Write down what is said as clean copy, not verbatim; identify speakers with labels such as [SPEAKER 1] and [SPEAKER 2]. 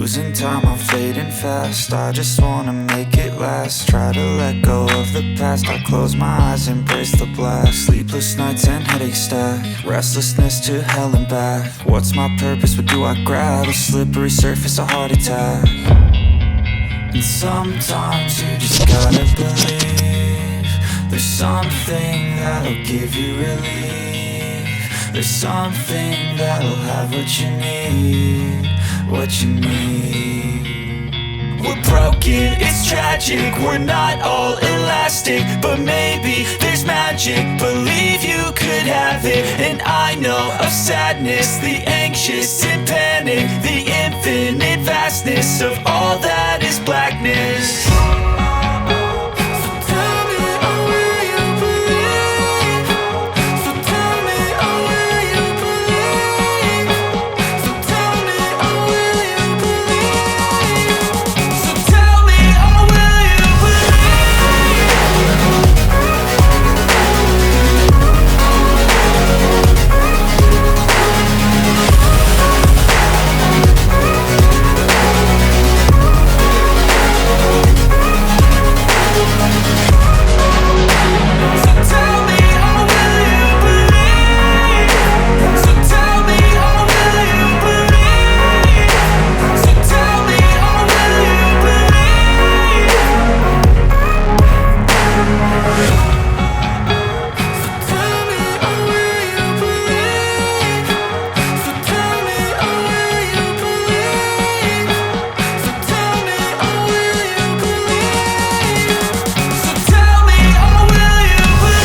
[SPEAKER 1] Losing time, I'm fading fast. I just wanna make it last. Try to let go of the past. I close my eyes, embrace the blast. Sleepless nights and headache stack. Restlessness to hell and back. What's my purpose, what do I grab? A slippery surface, a heart attack. And sometimes you just gotta believe there's something that'll give you relief. There's something that'll have what you need, what you need. We're broken, it's tragic, we're not all elastic, but maybe there's magic. Believe you could have it. And I know of sadness, the anxious and panic, the infinite vastness of all that is blackness.